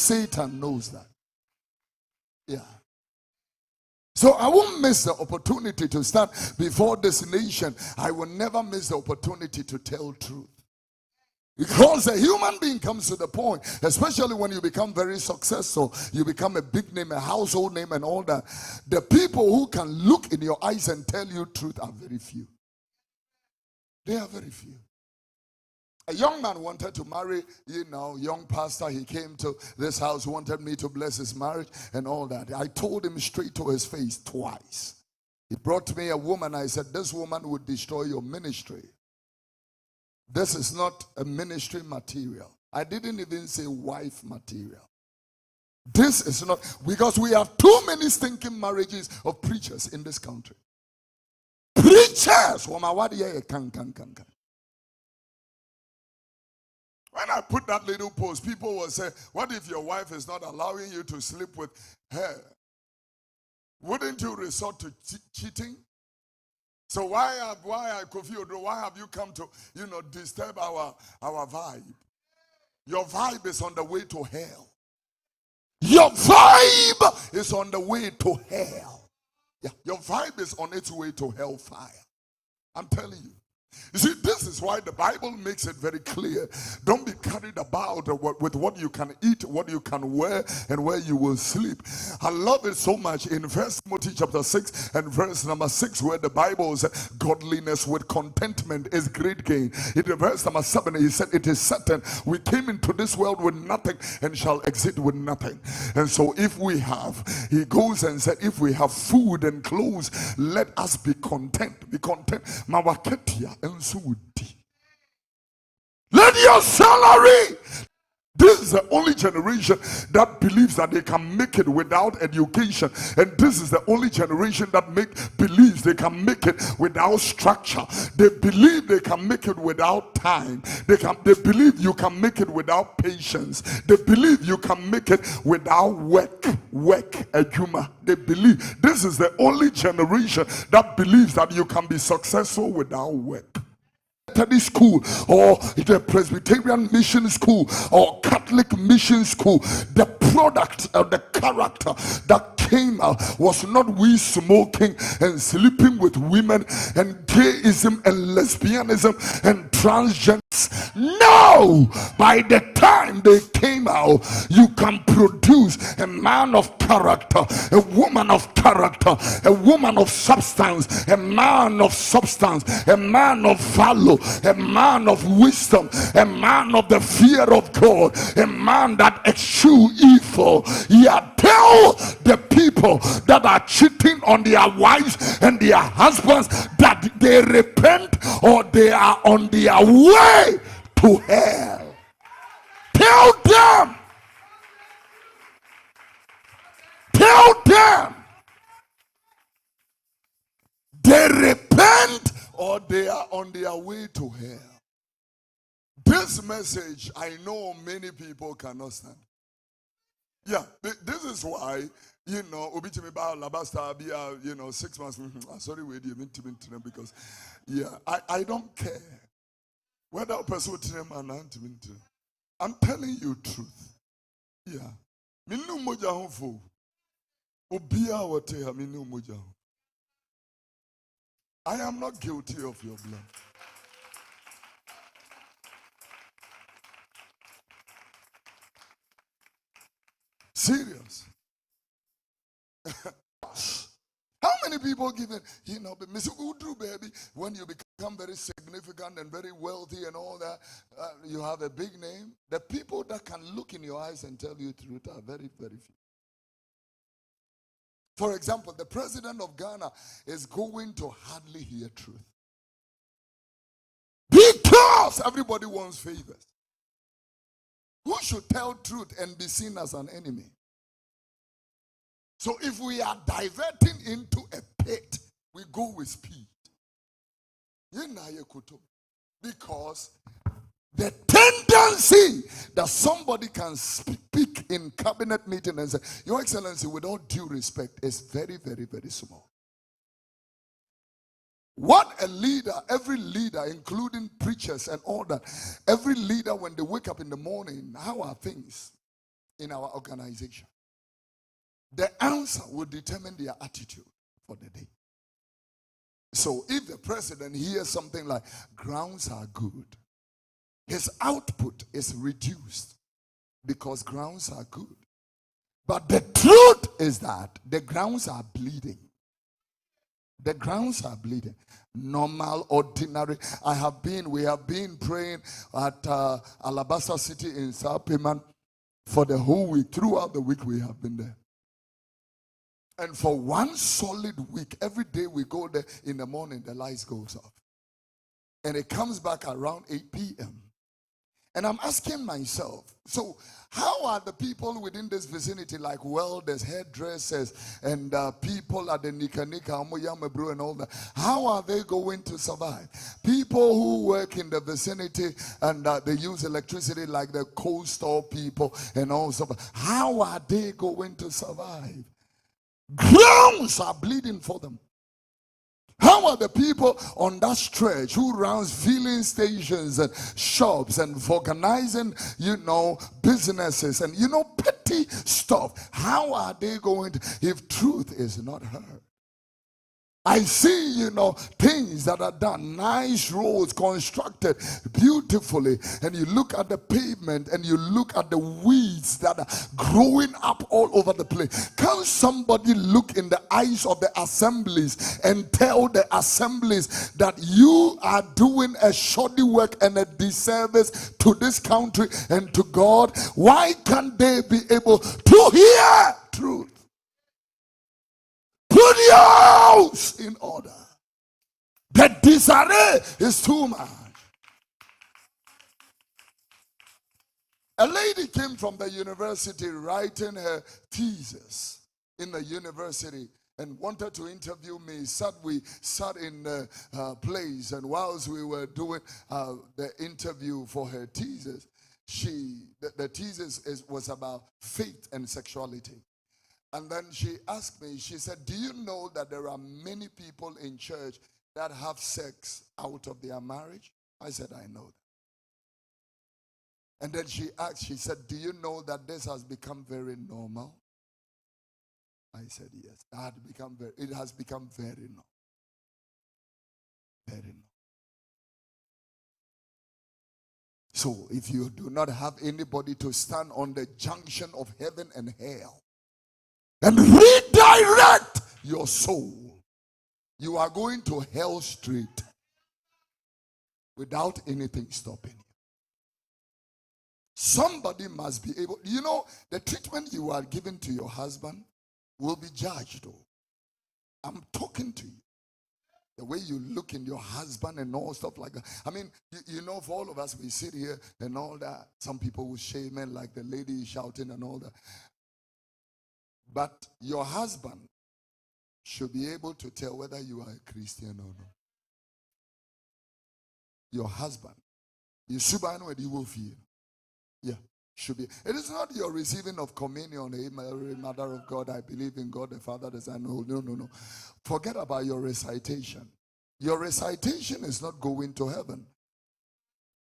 Satan knows that. Yeah. So I won't miss the opportunity to stand before this nation. I will never miss the opportunity to tell truth. Because a human being comes to the point, especially when you become very successful, you become a big name, a household name and all that. The people who can look in your eyes and tell you truth are very few. They are very few. A young man wanted to marry, young pastor. He came to this house, wanted me to bless his marriage and all that. I told him straight to his face twice. He brought me a woman. I said, this woman would destroy your ministry. This is not a ministry material. I didn't even say wife material. This is not, because we have too many stinking marriages of preachers in this country. Preachers! When I put that little post, people will say, what if your wife is not allowing you to sleep with her? Wouldn't you resort to cheating? So why Kofi Oduro, why have you come to, disturb our vibe? Your vibe is on the way to hell. Your vibe is on the way to hell. Yeah, your vibe is on its way to hellfire. I'm telling you. You see, this is why the Bible makes it very clear. Don't be carried about with what you can eat, what you can wear, and where you will sleep. I love it so much in 1 Timothy chapter 6 and verse number 6, where the Bible says, godliness with contentment is great gain. In verse number 7, he said, it is certain we came into this world with nothing and shall exit with nothing. And so if we have, he goes and said, if we have food and clothes, let us be content. Be content. Let your salary. This is the only generation that believes that they can make it without education, and this is the only generation that believes they can make it without structure. They believe they can make it without time. They believe you can make it without patience. They believe you can make it without work, ejuma. They believe this is the only generation that believes that you can be successful without work. School or the Presbyterian mission school or Catholic mission school, the product of the character that came out was not we smoking and sleeping with women and gayism and lesbianism and transgender. No! By the time they came out, you can produce a man of character, a woman of character, a woman of substance, a man of substance, a man of value, a man of wisdom, a man of the fear of God, a man that eschew evil. Yeah, tell the people that are cheating on their wives and their husbands that they repent or they are on their way to hell. Tell them. Tell them. They repent or they are on their way to hell. This message, I know many people cannot stand. Yeah, this is why, Obitimi ba Labasta be 6 months. Sorry, wait, you mean to because I don't care whether a person I'm telling you truth. Yeah. Minu moja honfo. Obia wote ha minu moja. I am not guilty of your blood. Serious. How many people give it, Mr. Oduro, baby, when you become very significant and very wealthy and all that, you have a big name. The people that can look in your eyes and tell you the truth are very, very few. For example, the president of Ghana is going to hardly hear truth. Because everybody wants favors. Who should tell truth and be seen as an enemy? So if we are diverting into a pit, we go with speed. Because the tendency that somebody can speak in cabinet meeting and say, Your Excellency, with all due respect, is very, very, very small. What a leader, every leader, including preachers and all that, every leader when they wake up in the morning, how are things? in our organization. The answer will determine their attitude for the day. So if the president hears something like grounds are good, his output is reduced because grounds are good. But the truth is that the grounds are bleeding. The grounds are bleeding. Normal, ordinary. We have been praying at Alabasta City in South Payman for the whole week. Throughout the week we have been there. And for one solid week, every day we go there in the morning, the lights goes off. And it comes back around 8 p.m. And I'm asking myself, so how are the people within this vicinity, like welders, hairdressers, and people at the Nika Amoyamebro and all that, how are they going to survive? People who work in the vicinity and they use electricity, like the cold store people and all stuff, how are they going to survive? Grounds are bleeding for them. How are the people on that stretch who runs filling stations and shops and organizing, businesses and, petty stuff? How are they going to, if truth is not heard? I see, things that are done, nice roads constructed beautifully, and you look at the pavement and you look at the weeds that are growing up all over the place. Can somebody look in the eyes of the assemblies and tell the assemblies that you are doing a shoddy work and a disservice to this country and to God? Why can't they be able to hear truth? Put your house in order. The disarray is too much. A lady came from the university writing her thesis in the university and wanted to interview me. We sat in the place, and whilst we were doing the interview for her thesis, the thesis was about faith and sexuality. And then she asked me, she said, do you know that there are many people in church that have sex out of their marriage? I said, I know that. And then she asked, she said, do you know that this has become very normal? I said, yes. It has become very normal. Very normal. So if you do not have anybody to stand on the junction of heaven and hell and redirect your soul, you are going to hell straight without anything stopping you. Somebody must be able, the treatment you are giving to your husband will be judged. I'm talking to you. The way you look in your husband and all stuff like that. I mean, for all of us, we sit here and all that. Some people will shame men like the lady shouting and all that. But your husband should be able to tell whether you are a Christian or not. Your husband. You should know what you will feel. Yeah, should be. It is not your receiving of communion, hey, Mary, Mother of God, I believe in God the Father, the Son. No. Forget about your recitation. Your recitation is not going to heaven.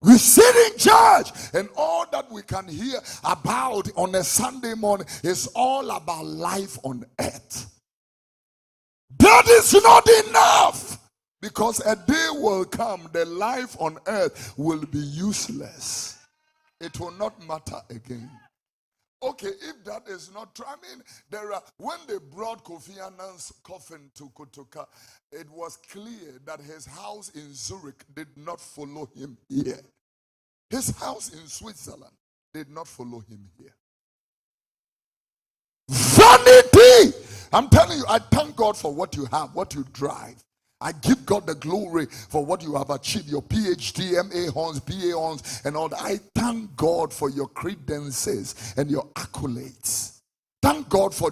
We sit in church, and all that we can hear about on a Sunday morning is all about life on earth. That is not enough, because a day will come, the life on earth will be useless. It will not matter again. Okay, if that is not true, when they brought Kofi Annan's coffin to Kotoka, it was clear that his house in Zurich did not follow him here. His house in Switzerland did not follow him here. Vanity! I'm telling you, I thank God for what you have, what you drive. I give God the glory for what you have achieved, your PhD, MA Horns, BA Horns, and all that. I thank God for your credences and your accolades. Thank God for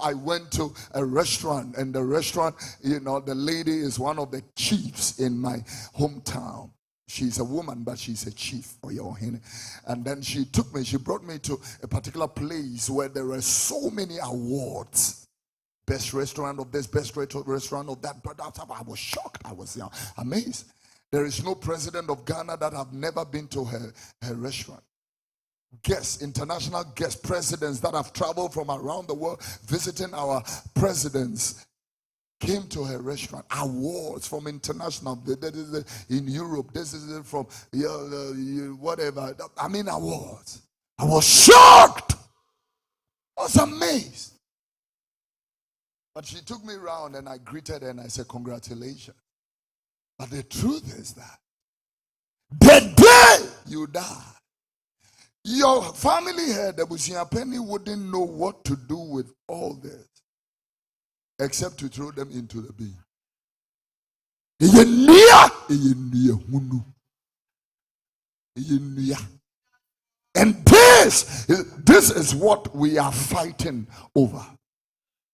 I went to a restaurant, and the restaurant, the lady is one of the chiefs in my hometown. She's a woman, but she's a chief. And then she brought me to a particular place where there were so many awards. Best restaurant of this, best restaurant of that. But I was shocked. I was amazed. There is no president of Ghana that have never been to her restaurant. guests, international guests, presidents that have traveled from around the world visiting our presidents came to her restaurant. Awards from international, in Europe, this is it from whatever. I mean, awards. I was shocked. I was amazed. But she took me around and I greeted her and I said, congratulations. But the truth is that the day you die, your family head, the Busia Penny, wouldn't know what to do with all this except to throw them into the bin. And this is what we are fighting over.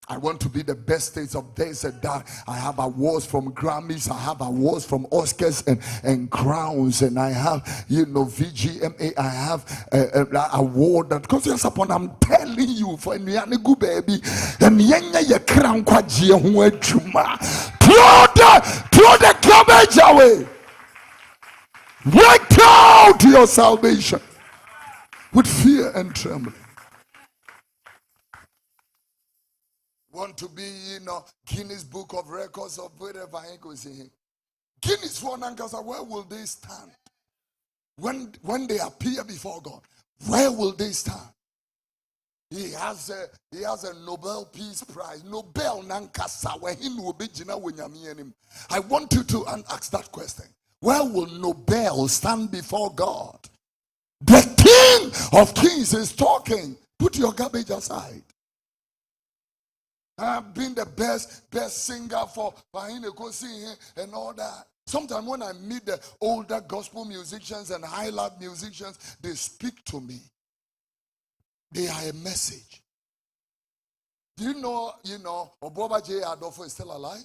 I want to be the best stage of this and that. I have awards from Grammys, I have awards from Oscars and crowns, and I have, VGMA, I have an award that comes upon. I'm telling you, for Nyanigu baby, and Yenya ya crown kwa jia huwe chuma. Throw the garbage away. Work out your salvation with fear and trembling. Want to be, Guinness Book of Records of whatever I go see. Guinness for Nankasa, where will they stand? When they appear before God, where will they stand? He has a Nobel Peace Prize. Nobel Nankasa, where him will be Jina Winyami. I want you to ask that question. Where will Nobel stand before God? The King of Kings is talking. Put your garbage aside. I've been the best singer for Bahine Kosi and all that. Sometimes when I meet the older gospel musicians and highlight musicians, they speak to me. They are a message. Do you know, Oboba J. Adolfo is still alive?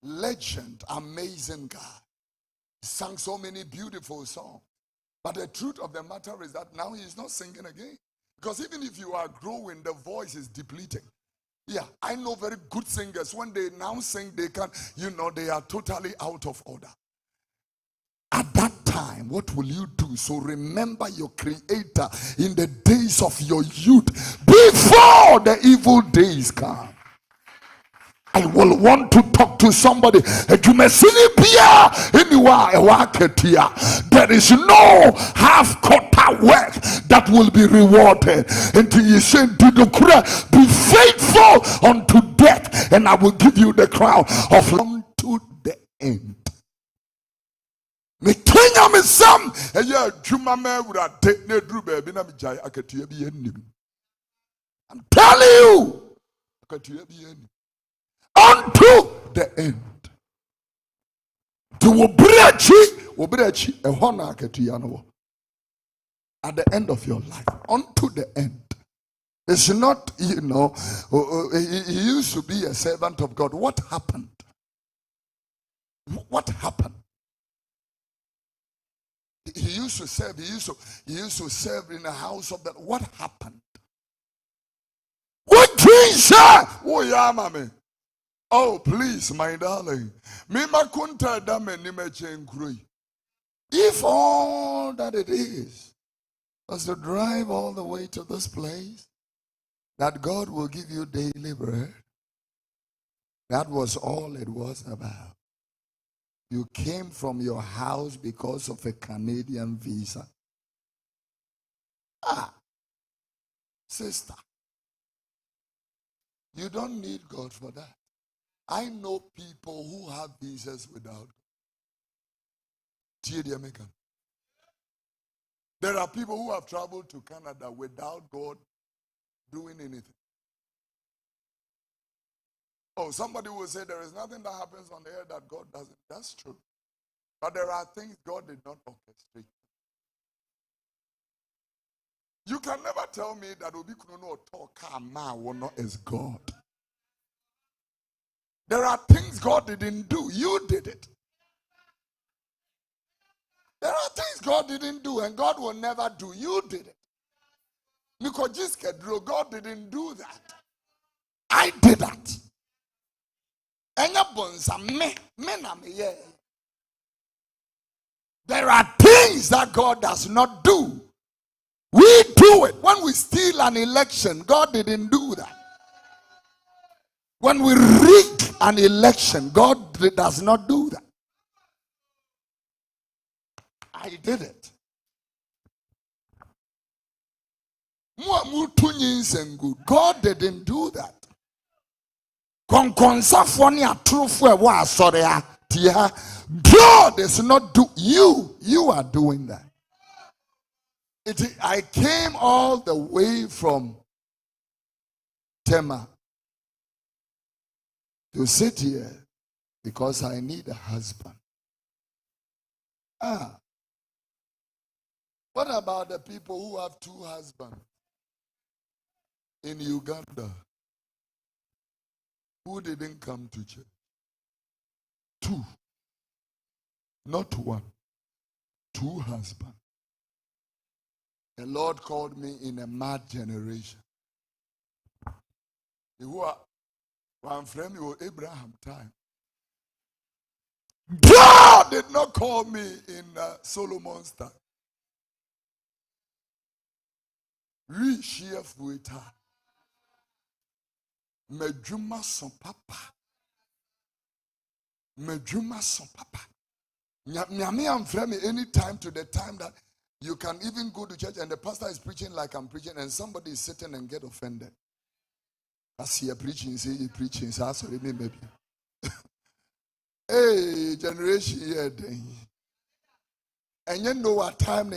Legend, amazing guy. He sang so many beautiful songs. But the truth of the matter is that now he is not singing again. Because even if you are growing, the voice is depleting. Yeah, I know very good singers. When they now sing, they can, they are totally out of order. At that time, what will you do? So remember your Creator in the days of your youth, before the evil days come. I will want to talk to somebody. There is no half-quarter work that will be rewarded. Until you say, be faithful unto death, and I will give you the crown of unto the end. I'm telling you, unto the end. At the end of your life, unto the end. It's not, he used to be a servant of God. What happened? What happened? He used to serve, he used to serve in the house of that. What happened? What Jesus? Oh yeah, mommy. Oh, please, my darling. If all that it is was to drive all the way to this place, that God will give you daily bread, that was all it was about. You came from your house because of a Canadian visa. Sister, you don't need God for that. I know people who have visas without God. There are people who have traveled to Canada without God doing anything. Oh, somebody will say there is nothing that happens on the earth that God doesn't. That's true. But there are things God did not orchestrate. You can never tell me that Obi Kuno talk is God. There are things God didn't do. You did it. There are things God didn't do and God will never do. You did it. Because God didn't do that. I did that. There are things that God does not do. We do it. When we steal an election, God didn't do that. When we rig an election, God does not do that. I did it. God didn't do that. God is not do you are doing that. I came all the way from Tema to sit here because I need a husband. What about the people who have two husbands in Uganda who didn't come to church? Two. Not one. Two husbands. The Lord called me in a mad generation. Who are one friend you Abraham time. God did not call me in Solomon's time. We share with her. Medjuma son papa. Medjuma son papa. Nyame am frame me any time to the time that you can even go to church and the pastor is preaching like I'm preaching and somebody is sitting and get offended. As he preaching, say he preaching, say sorry maybe. Hey, generation here, and you know what time